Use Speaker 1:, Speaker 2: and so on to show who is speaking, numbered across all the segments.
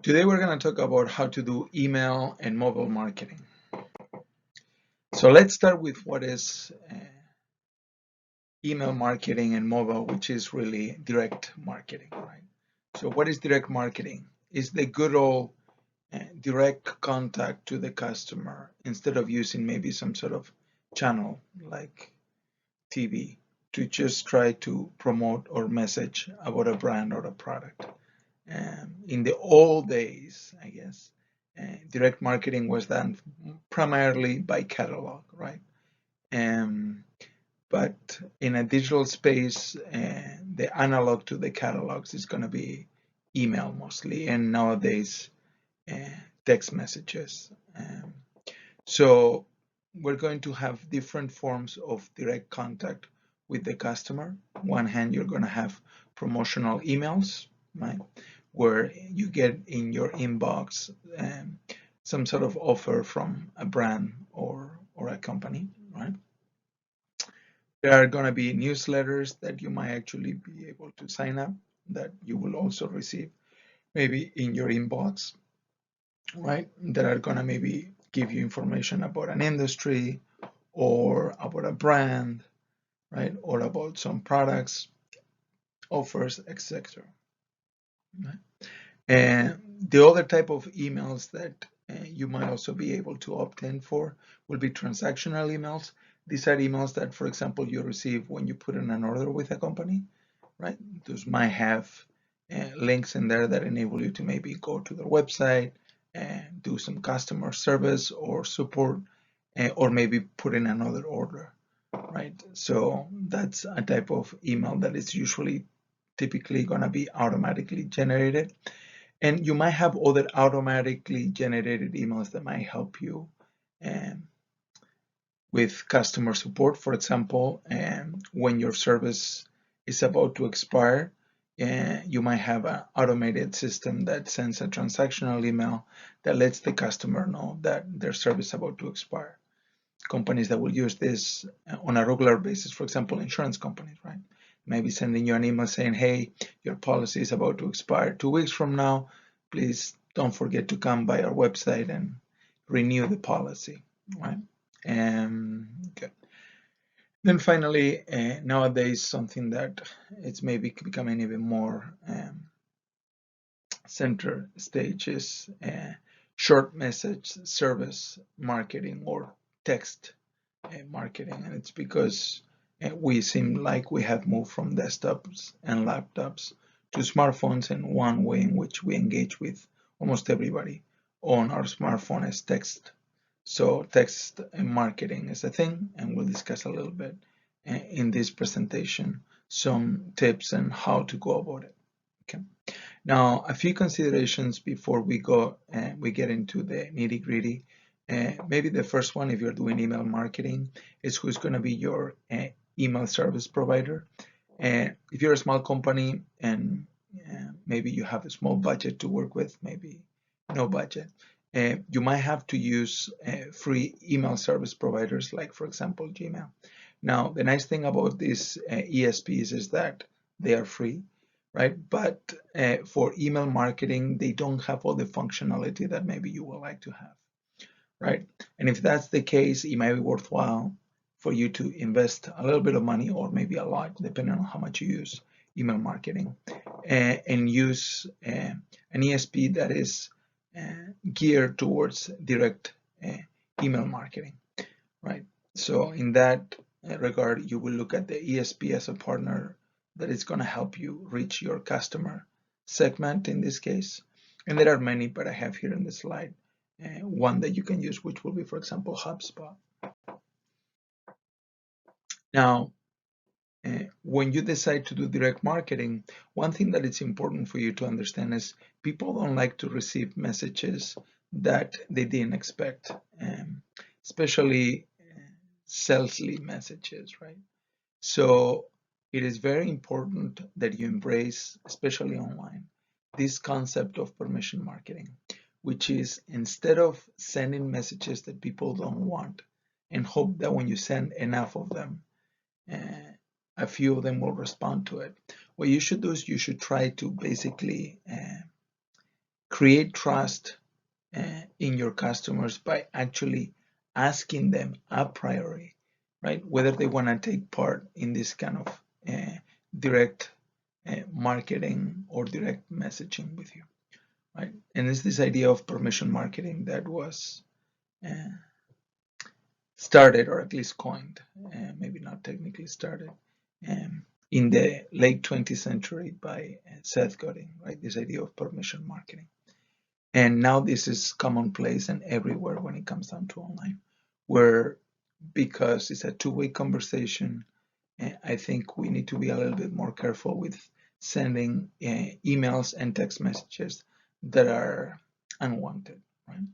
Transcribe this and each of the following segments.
Speaker 1: Today we're going to talk about how to do email and mobile marketing. So let's start with what is email marketing and mobile, which is really direct marketing, right? So what is direct marketing? It's the good old direct contact to the customer instead of using maybe some sort of channel like TV to just try to promote or message about a brand or a product. In the old days, I guess, direct marketing was done primarily by catalog, right? Um, but in a digital space, the analog to the catalogs is going to be email mostly, and nowadays uh, text messages. So we're going to have different forms of direct contact with the customer. One hand, you're going to have promotional emails, right, where you get in your inbox some sort of offer from a brand or a company, right? There are going to be newsletters that you might actually be able to sign up that you will also receive maybe in your inbox, right? That are going to maybe give you information about an industry or about a brand, right? Or about some products, offers, etc. Right? And the other type of emails that you might also be able to opt in for will be transactional emails. These are emails that, for example, you receive when you put in an order with a company, right? Those might have links in there that enable you to maybe go to their website and do some customer service or support, or maybe put in another order, right? So that's a type of email that is usually typically going to be automatically generated. And you might have other automatically generated emails that might help you um, with customer support. For example, when your service is about to expire, you might have an automated system that sends a transactional email that lets the customer know that their service is about to expire. Companies that will use this on a regular basis, for example, insurance companies, right? Maybe sending you an email saying, hey, your policy is about to expire 2 weeks from now. Please don't forget to come by our website and renew the policy, right? Good. Then finally, nowadays, something that it's maybe becoming even more center stage is short message service marketing or text marketing. And it's because we seem like we have moved from desktops and laptops to smartphones, and one way in which we engage with almost everybody on our smartphone is text. So text marketing is a thing, and we'll discuss a little bit in this presentation some tips and how to go about it. Okay. Now, a few considerations before we get into the nitty gritty. Maybe the first one, if you're doing email marketing, is who's going to be your email service provider. If you're a small company and maybe you have a small budget to work with, maybe no budget, you might have to use free email service providers like, for example, Gmail. Now, the nice thing about these ESPs is that they are free, right? But for email marketing, they don't have all the functionality that maybe you would like to have, right? And if that's the case, it might be worthwhile for you to invest a little bit of money or maybe a lot, depending on how much you use email marketing, and use an ESP that is geared towards direct email marketing, right? So in that regard, you will look at the ESP as a partner that is going to help you reach your customer segment in this case. And there are many, but I have here in the slide one that you can use, which will be, for example, HubSpot. Now, when you decide to do direct marketing, one thing that it's important for you to understand is people don't like to receive messages that they didn't expect, especially salesy messages, right? So it is very important that you embrace, especially online, this concept of permission marketing, which is instead of sending messages that people don't want and hope that when you send enough of them, uh, a few of them will respond to it. What you should do is you should try to basically create trust in your customers by actually asking them a priori, right, whether they want to take part in this kind of direct marketing or direct messaging with you, right? And it's this idea of permission marketing that was started, or at least coined, maybe not technically started, in the late 20th century by Seth Godin, right? This idea of permission marketing. And now this is commonplace and everywhere when it comes down to online, where because it's a two-way conversation, I think we need to be a little bit more careful with sending emails and text messages that are unwanted, right?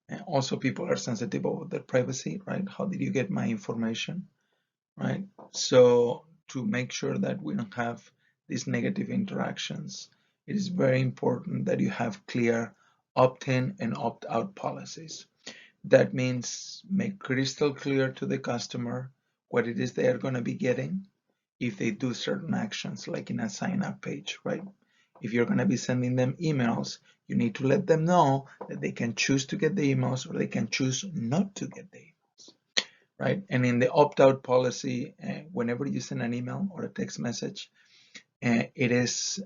Speaker 1: And also, people are sensitive about their privacy, right? How did you get my information, right? So to make sure that we don't have these negative interactions, it is very important that you have clear opt-in and opt-out policies. That means make crystal clear to the customer what it is they are going to be getting if they do certain actions, like in a sign-up page, right? If you're going to be sending them emails, you need to let them know that they can choose to get the emails or they can choose not to get the emails, right? And in the opt-out policy, whenever you send an email or a text message, it is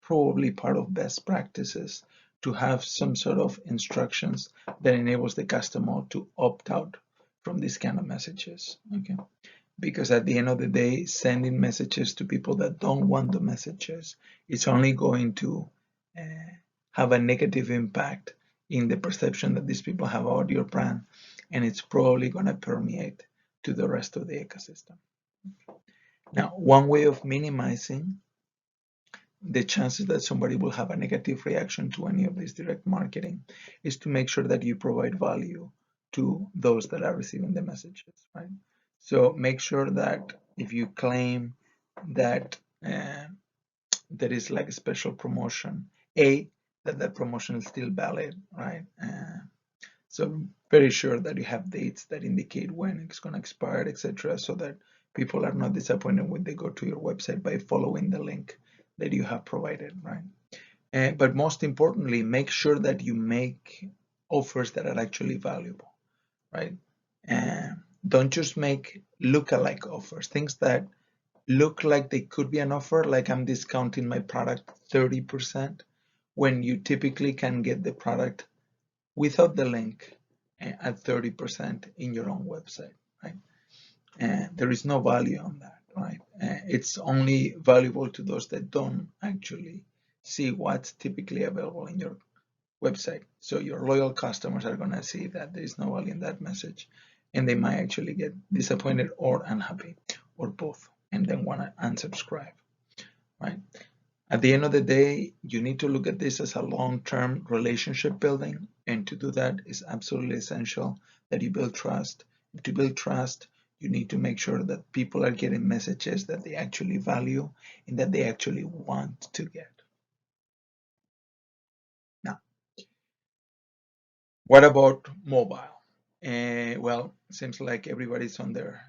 Speaker 1: probably part of best practices to have some sort of instructions that enables the customer to opt out from these kind of messages, okay? Because at the end of the day, sending messages to people that don't want the messages is only going to have a negative impact in the perception that these people have about your brand, and it's probably going to permeate to the rest of the ecosystem. Now, one way of minimizing the chances that somebody will have a negative reaction to any of this direct marketing is to make sure that you provide value to those that are receiving the messages, right? So make sure that if you claim that there is like a special promotion, that promotion is still valid, right? So very sure that you have dates that indicate when it's going to expire, etc., so that people are not disappointed when they go to your website by following the link that you have provided, right? But most importantly, make sure that you make offers that are actually valuable, right? Don't just make look-alike offers, things that look like they could be an offer, like I'm discounting my product 30%, when you typically can get the product without the link at 30% in your own website, right? There is no value on that, right? It's only valuable to those that don't actually see what's typically available in your website. So your loyal customers are going to see that there is no value in that message, and they might actually get disappointed or unhappy, or both, and then want to unsubscribe, right? At the end of the day, you need to look at this as a long-term relationship building, and to do that is absolutely essential that you build trust. To build trust, you need to make sure that people are getting messages that they actually value and that they actually want to get. Now, what about mobile? Well, it seems like everybody's on their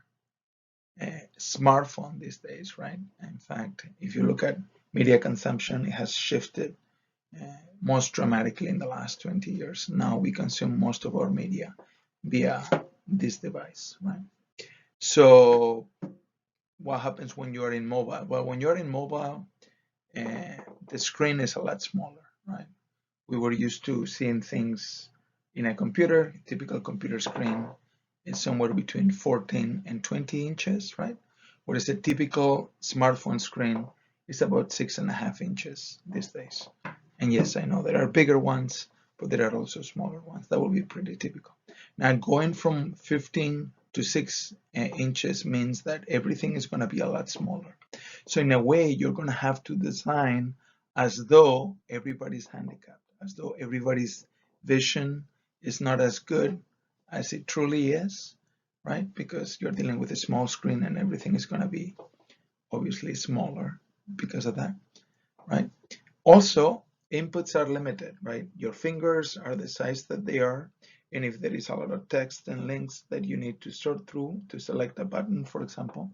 Speaker 1: smartphone these days, right? In fact, if you look at media consumption, it has shifted most dramatically in the last 20 years. Now we consume most of our media via this device, right? So what happens when you're in mobile? Well, when you're in mobile, the screen is a lot smaller, right? We were used to seeing things in a computer. Typical computer screen is somewhere between 14 and 20 inches, right? Whereas a typical smartphone screen is about 6.5 inches these days. And yes, I know there are bigger ones, but there are also smaller ones. That will be pretty typical. Now, going from 15 to 6 inches means that everything is going to be a lot smaller. So in a way, you're going to have to design as though everybody's handicapped, as though everybody's vision is not as good as it truly is, right? Because you're dealing with a small screen and everything is going to be obviously smaller because of that, right? Also, inputs are limited, right? Your fingers are the size that they are, and if there is a lot of text and links that you need to sort through to select a button, for example,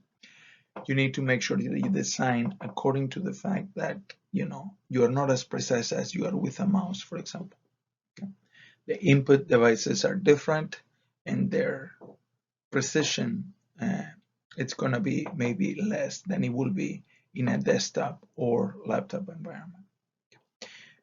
Speaker 1: you need to make sure that you design according to the fact that you are not as precise as you are with a mouse, for example. Okay? The input devices are different, and their precision, it's going to be maybe less than it will be in a desktop or laptop environment.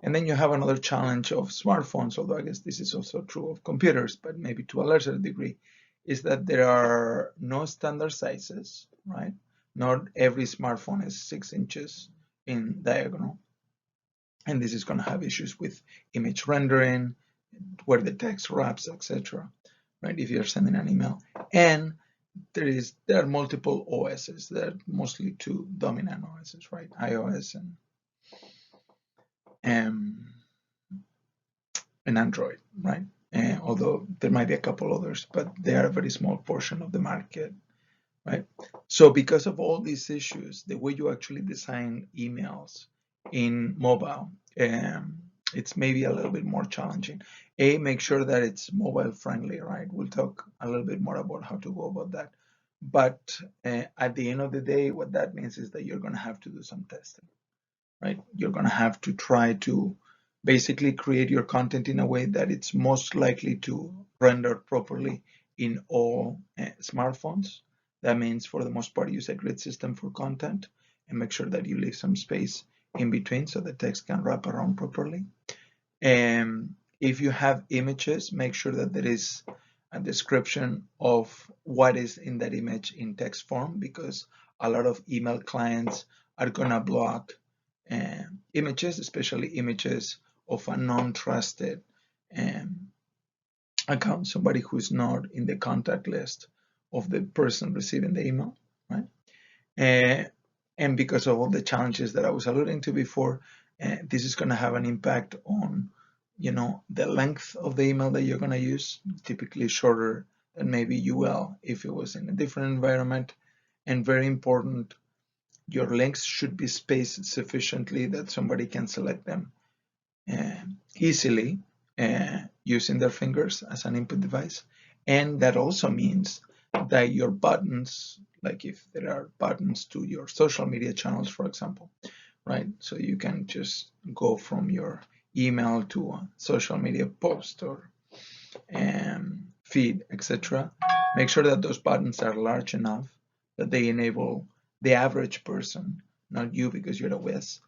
Speaker 1: And then you have another challenge of smartphones, although I guess this is also true of computers, but maybe to a lesser degree, is that there are no standard sizes, right? Not every smartphone is 6 inches in diagonal. And this is going to have issues with image rendering, where the text wraps, etc. Right? If you're sending an email. And there are multiple OSs. There are mostly two dominant OSs, right? iOS and Android, right? Although there might be a couple others, but they are a very small portion of the market, right? So because of all these issues, the way you actually design emails in mobile, it's maybe a little bit more challenging. Make sure that it's mobile friendly, right? We'll talk a little bit more about how to go about that. But at the end of the day, what that means is that you're going to have to do some testing, right? You're going to have to try to basically create your content in a way that it's most likely to render properly in all smartphones. That means for the most part, use a grid system for content and make sure that you leave some space in between so the text can wrap around properly. And if you have images, make sure that there is a description of what is in that image in text form, because a lot of email clients are going to block images, especially images of a non-trusted account, somebody who's not in the contact list of the person receiving the email, right? And because of all the challenges that I was alluding to before, this is going to have an impact on, the length of the email that you're going to use, typically shorter than maybe you will if it was in a different environment. And very important, your links should be spaced sufficiently that somebody can select them easily using their fingers as an input device. And that also means that your buttons, like if there are buttons to your social media channels, for example, right? So you can just go from your email to a social media post or feed, etc. Make sure that those buttons are large enough that they enable the average person, not you because you're a whiz,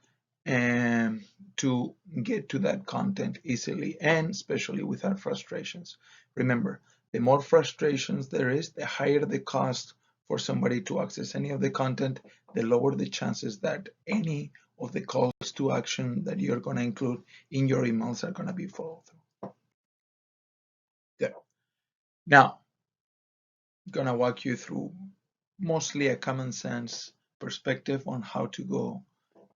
Speaker 1: to get to that content easily and especially without frustrations. Remember, the more frustrations there is, the higher the cost for somebody to access any of the content, the lower the chances that any of the calls to action that you're going to include in your emails are going to be followed through. Good. Now, I'm going to walk you through mostly a common sense perspective on how to go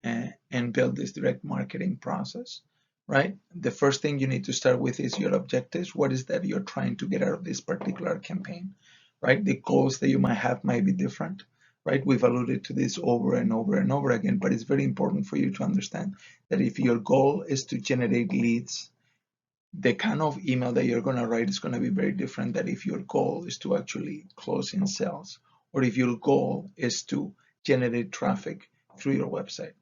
Speaker 1: and build this direct marketing process, right? The first thing you need to start with is your objectives. What is that you're trying to get out of this particular campaign, right? The goals that you might have might be different, right? We've alluded to this over and over and over again, but it's very important for you to understand that if your goal is to generate leads, the kind of email that you're going to write is going to be very different than if your goal is to actually close in sales, or if your goal is to generate traffic through your website.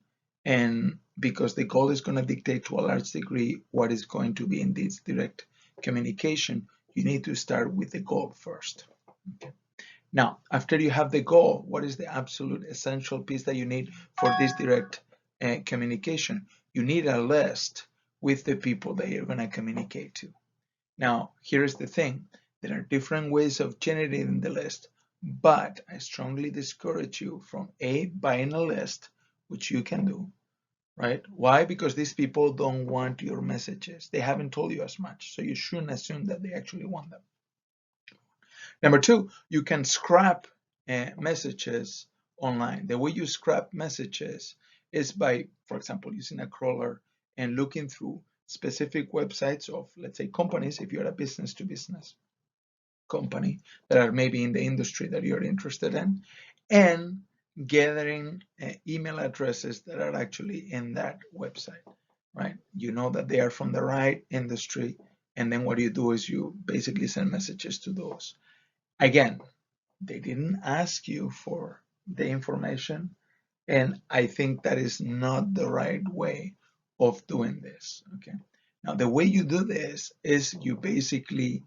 Speaker 1: And because the goal is going to dictate to a large degree what is going to be in this direct communication, you need to start with the goal first. Okay. Now, after you have the goal, what is the absolute essential piece that you need for this direct communication? You need a list with the people that you're going to communicate to. Now, here's the thing. There are different ways of generating the list, but I strongly discourage you from buying a list, which you can do, right? Why? Because these people don't want your messages. They haven't told you as much, so you shouldn't assume that they actually want them. Number two, you can scrap messages online. The way you scrap messages is by, for example, using a crawler and looking through specific websites of, let's say, companies, if you're a business-to-business company that are maybe in the industry that you're interested in, and gathering email addresses that are actually in that website, right? You know that they are from the right industry, and then what you do is you basically send messages to those. Again, they didn't ask you for the information. And I think that is not the right way of doing this. Okay. Now, the way you do this is you basically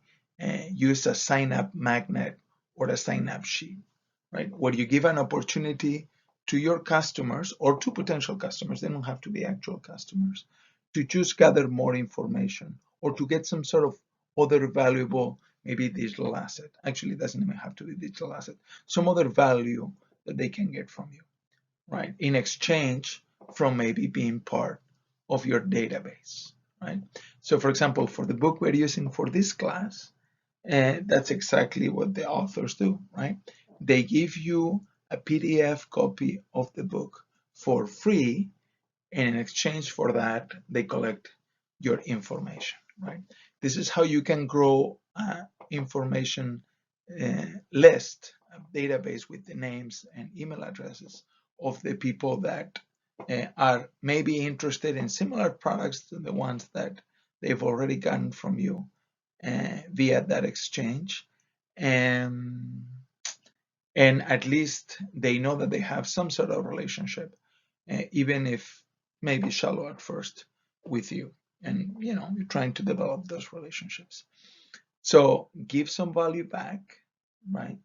Speaker 1: use a sign up magnet or a sign up sheet, right? Where you give an opportunity to your customers or to potential customers, they don't have to be actual customers, to just gather more information or to get some sort of other valuable, maybe digital asset. Actually, it doesn't even have to be digital asset, some other value that they can get from you, right? In exchange from maybe being part of your database, right? So for example, for the book we're using for this class, that's exactly what the authors do, right? They give you a PDF copy of the book for free, and in exchange for that, they collect your information, right? This is how you can grow information list, a database with the names and email addresses of the people that are maybe interested in similar products to the ones that they've already gotten from you via that exchange. And at least they know that they have some sort of relationship, even if maybe shallow at first, with you. And you're trying to develop those relationships. So give some value back, right?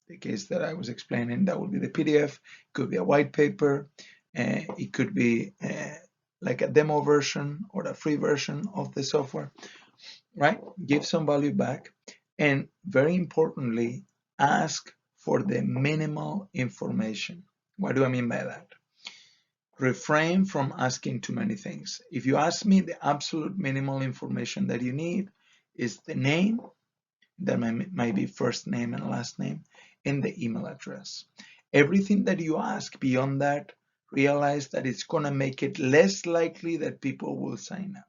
Speaker 1: The case that I was explaining, that would be the PDF. It could be a white paper. It could be like a demo version or a free version of the software, right? Give some value back. And very importantly, ask for the minimal information. What do I mean by that? Refrain from asking too many things. If you ask me, the absolute minimal information that you need is the name, that might be first name and last name, and the email address. Everything that you ask beyond that, realize that it's going to make it less likely that people will sign up.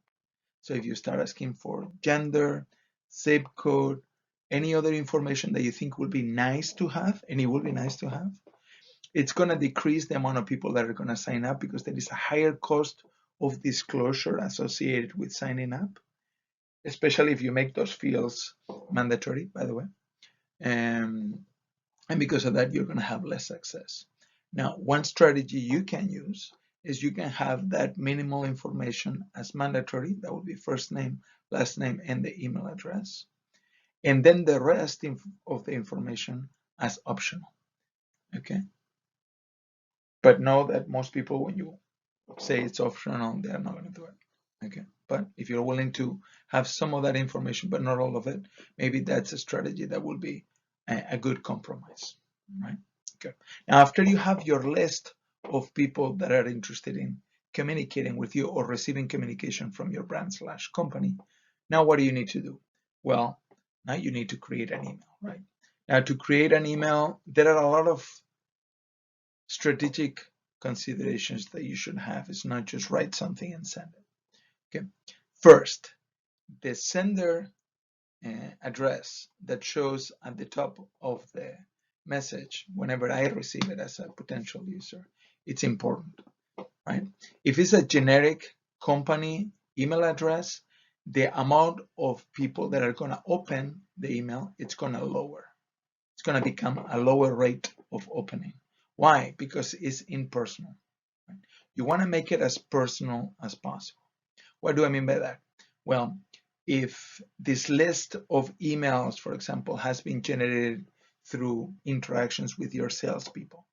Speaker 1: So if you start asking for gender, zip code, any other information that you think would be nice to have, and it will be nice to have, it's going to decrease the amount of people that are going to sign up, because there is a higher cost of disclosure associated with signing up, especially if you make those fields mandatory, by the way. And because of that, you're going to have less success. Now, one strategy you can use is you can have that minimal information as mandatory. That would be first name, last name, and the email address. And then the rest of the information as optional. Okay. But know that most people, when you say it's optional, they're not going to do it. Okay. But if you're willing to have some of that information, but not all of it, maybe that's a strategy that will be a good compromise, right? Okay. Now, after you have your list of people that are interested in communicating with you or receiving communication from your brand/company, now what do you need to do? Well, now you need to create an email, right? Now, to create an email, there are a lot of strategic considerations that you should have. It's not just write something and send it. Okay. First, the sender address that shows at the top of the message whenever I receive it as a potential user, it's important, right? If it's a generic company email address, the amount of people that are going to open the email, it's going to lower. It's going to become a lower rate of opening. Why? Because it's impersonal. Right? You want to make it as personal as possible. What do I mean by that? Well, if this list of emails, for example, has been generated through interactions with your salespeople,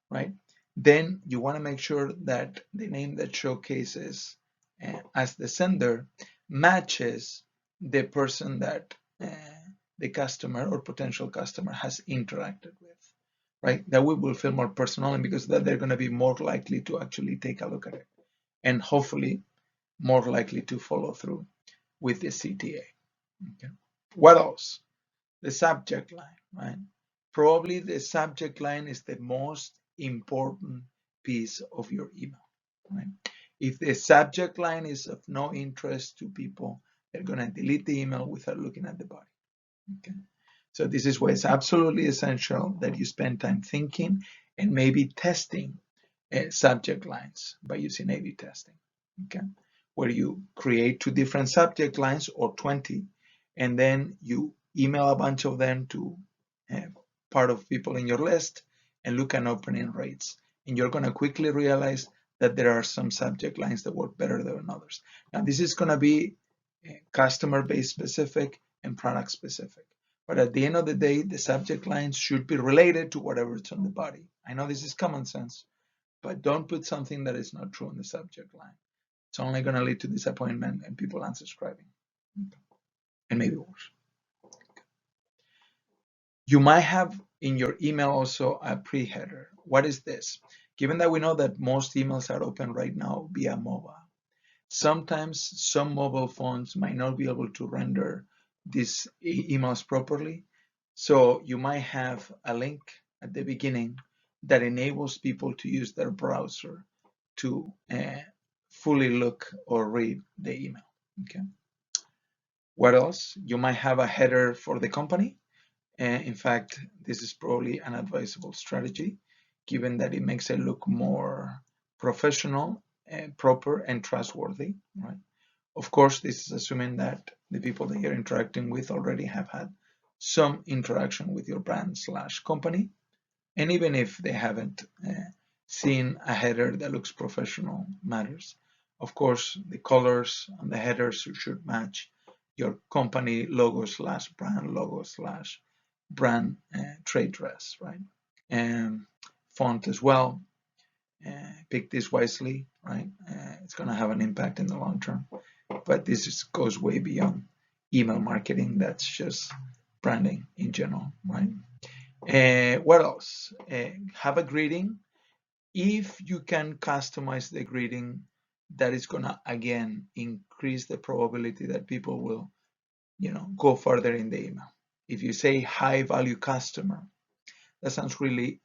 Speaker 1: right? Then you want to make sure that the name that showcases as the sender matches the person that the customer or potential customer has interacted with, right? That way will feel more personal, and because of that, they're going to be more likely to actually take a look at it, and hopefully more likely to follow through with the CTA. Okay. What else? The subject line, right? Probably the subject line is the most important piece of your email, right? If the subject line is of no interest to people, they're going to delete the email without looking at the body. Okay. So this is why it's absolutely essential that you spend time thinking and maybe testing subject lines by using A/B testing. Okay. Where you create 2 different subject lines or 20, and then you email a bunch of them to part of people in your list, and look at opening rates. And you're going to quickly realize that there are some subject lines that work better than others. Now, this is going to be customer base specific and product specific. But at the end of the day, the subject lines should be related to whatever's on the body. I know this is common sense, but don't put something that is not true in the subject line. It's only going to lead to disappointment and people unsubscribing, and maybe worse. You might have in your email also a pre-header. What is this? Given that we know that most emails are open right now via mobile, sometimes some mobile phones might not be able to render these emails properly. So you might have a link at the beginning that enables people to use their browser to fully look or read the email. Okay. What else? You might have a header for the company. In fact, this is probably an advisable strategy, given that it makes it look more professional, proper, and trustworthy, right? Of course, this is assuming that the people that you're interacting with already have had some interaction with your brand slash company. And even if they haven't seen a header that looks professional matters. Of course, the colors on the headers should match your company logo slash brand logo slash brand trade dress, right? And font as well. Pick this wisely, right? It's going to have an impact in the long term. But this goes way beyond email marketing. That's just branding in general, right? What else? Have a greeting. If you can customize the greeting, that is going to again increase the probability that people will, go further in the email. If you say high value customer, that sounds really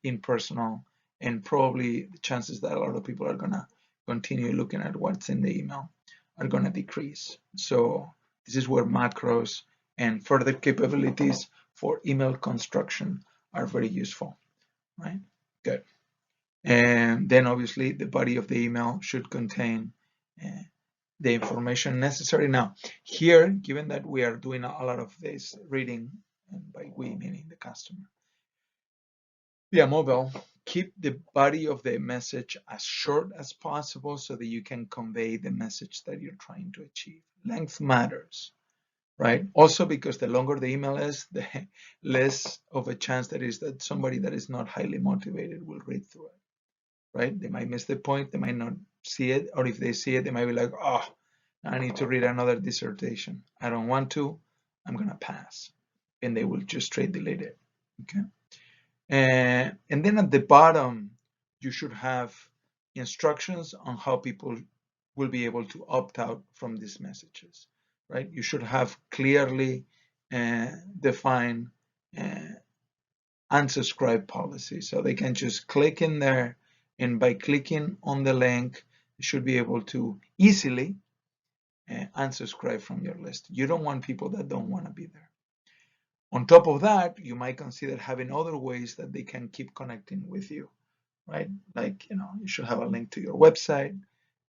Speaker 1: impersonal, and probably the chances that a lot of people are going to continue looking at what's in the email are going to decrease. So this is where macros and further capabilities for email construction are very useful, right? Good. And then obviously the body of the email should contain the information necessary. Now, here, given that we are doing a lot of this reading, and by we meaning the customer, via mobile, keep the body of the message as short as possible so that you can convey the message that you're trying to achieve. Length matters, right? Also, because the longer the email is, the less of a chance there is that somebody that is not highly motivated will read through it, right? They might miss the point, they might not see it, or if they see it, they might be like, oh, I need to read another dissertation. I don't want to, I'm gonna pass. And they will just straight delete it, okay? And then at the bottom, you should have instructions on how people will be able to opt out from these messages, right? You should have clearly defined unsubscribe policy, so they can just click in there, and by clicking on the link, you should be able to easily unsubscribe from your list. You don't want people that don't want to be there. On top of that, you might consider having other ways that they can keep connecting with you, right? Like, you should have a link to your website,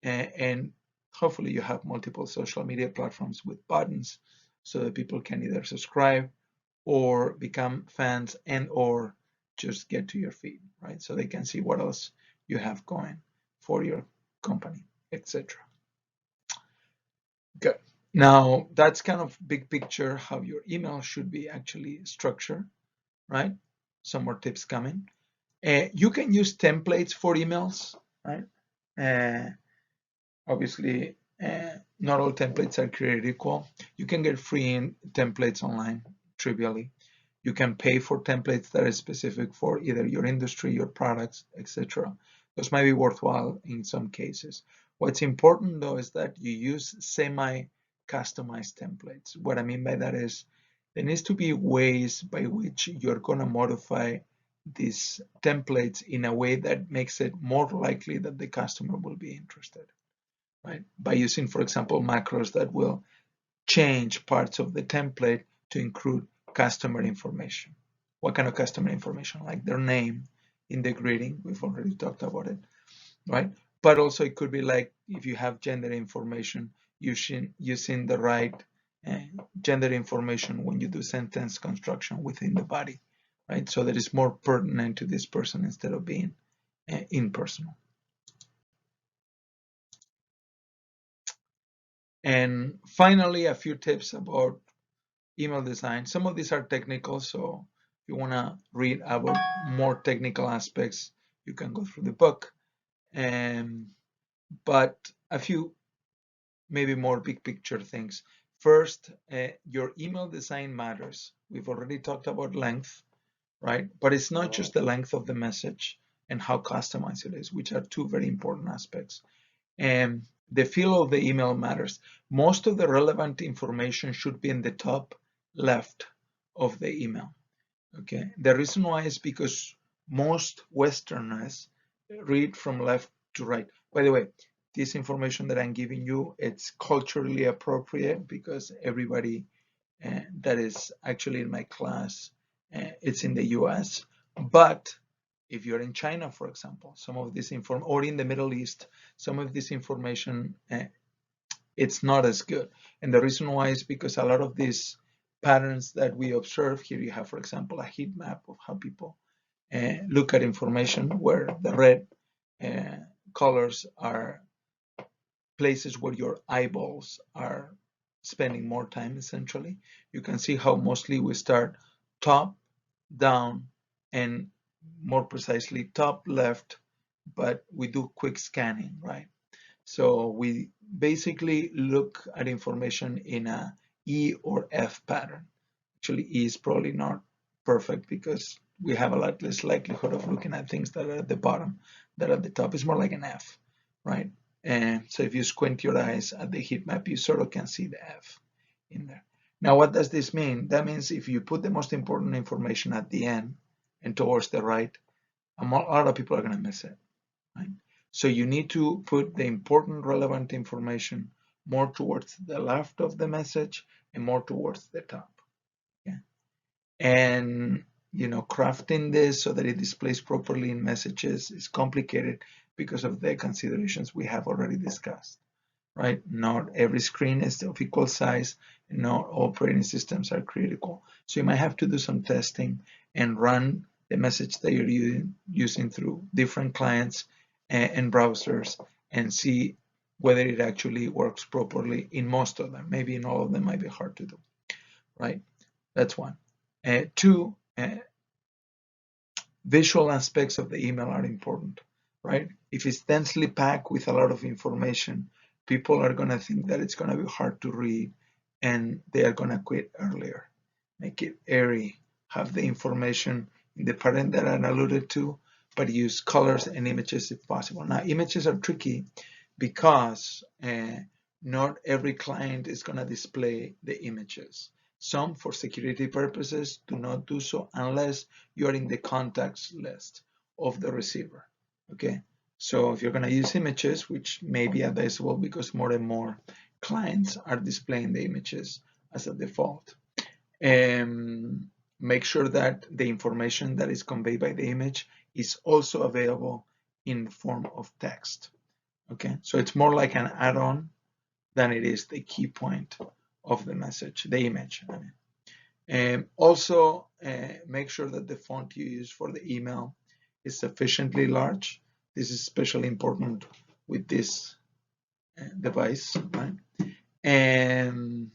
Speaker 1: and hopefully you have multiple social media platforms with buttons so that people can either subscribe or become fans and or just get to your feed, right? So they can see what else you have going for your company, etc. Good. Now that's kind of big picture how your email should be actually structured, right? Some more tips coming. You can use templates for emails, right? Obviously, not all templates are created equal. You can get free templates online trivially. You can pay for templates that are specific for either your industry, your products, etc. Those might be worthwhile in some cases. What's important though is that you use semi-customized templates. What I mean by that is there needs to be ways by which you're going to modify these templates in a way that makes it more likely that the customer will be interested, right? By using, for example, macros that will change parts of the template to include customer information. What kind of customer information? Like their name in the greeting. We've already talked about it, right? But also it could be like if you have gender information, using the right gender information when you do sentence construction within the body, right? So that is more pertinent to this person instead of being impersonal. And finally, a few tips about email design. Some of these are technical, so if you want to read about more technical aspects, you can go through the book. But a few maybe more big picture things. First, your email design matters. We've already talked about length, right? But it's not just the length of the message and how customized it is, which are two very important aspects. And the feel of the email matters. Most of the relevant information should be in the top left of the email. Okay. The reason why is because most Westerners read from left to right. By the way, this information that I'm giving you, it's culturally appropriate because everybody that is actually in my class, it's in the US. But if you're in China, for example, some of this information, or in the Middle East, some of this information, it's not as good. And the reason why is because a lot of these patterns that we observe here, you have, for example, a heat map of how people look at information, where the red colors are places where your eyeballs are spending more time, essentially. You can see how mostly we start top, down, and more precisely top left, but we do quick scanning, right? So we basically look at information in a E or F pattern. Actually, E is probably not perfect because we have a lot less likelihood of looking at things that are at the bottom than at the top. It's more like an F, right? And so if you squint your eyes at the heat map, you sort of can see the F in there. Now, what does this mean? That means if you put the most important information at the end and towards the right, a lot of people are going to miss it, right? So you need to put the important relevant information more towards the left of the message and more towards the top. Yeah. And crafting this so that it displays properly in messages is complicated because of the considerations we have already discussed, right? Not every screen is of equal size, and not all operating systems are critical. So you might have to do some testing and run the message that you're using through different clients and browsers and see whether it actually works properly in most of them. Maybe in all of them might be hard to do, right? That's one. Two, visual aspects of the email are important, right? If it's densely packed with a lot of information, people are going to think that it's going to be hard to read and they are going to quit earlier. Make it airy, have the information in the pattern that I alluded to, but use colors and images if possible. Now, images are tricky because not every client is going to display the images. Some, for security purposes, do not do so unless you're in the contacts list of the receiver. Okay, so if you're going to use images, which may be advisable because more and more clients are displaying the images as a default, make sure that the information that is conveyed by the image is also available in the form of text. Okay, so it's more like an add-on than it is the key point of the message, the image. I mean. Also, make sure that the font you use for the email is sufficiently large. This is especially important with this device, right? And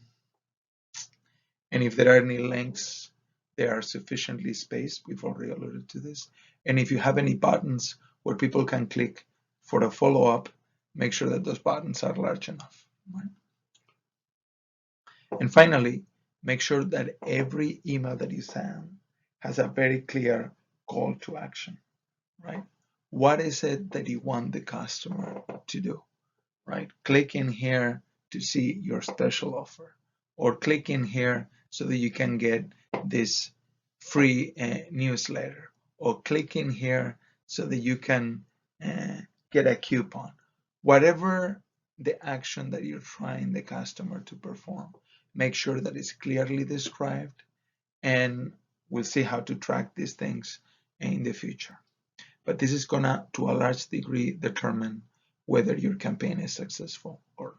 Speaker 1: if there are any links, they are sufficiently spaced. We've already alluded to this. And if you have any buttons where people can click for a follow-up, make sure that those buttons are large enough, right? And finally, make sure that every email that you send has a very clear call to action, right? What is it that you want the customer to do, right? Click in here to see your special offer, or click in here so that you can get this free newsletter, or click in here so that you can get a coupon. Whatever the action that you're trying the customer to perform, make sure that it's clearly described, and we'll see how to track these things in the future. But this is gonna, to a large degree, determine whether your campaign is successful or not.